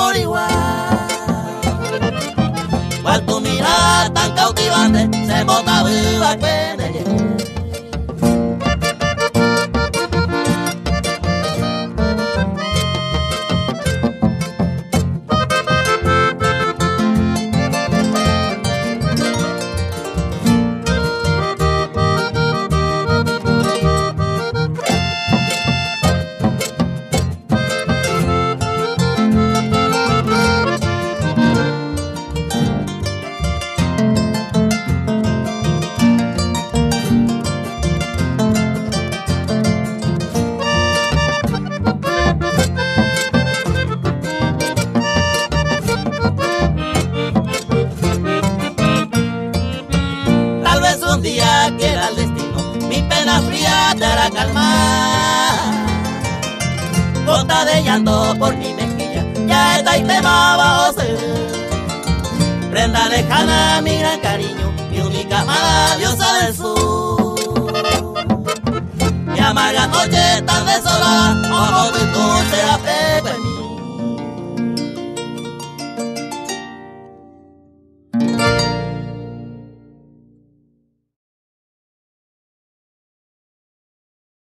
por igual. Cual tu mirada tan cautivante se bota viva que me lleve. Un día quiera el destino, mi pena fría te hará calmar. Gota de llanto por mi mejilla, ya está y tema bajo ser. Prenda lejana, mi gran cariño, mi única amada diosa del sur. Mi amarga noche tan desolada, como tu será pepe.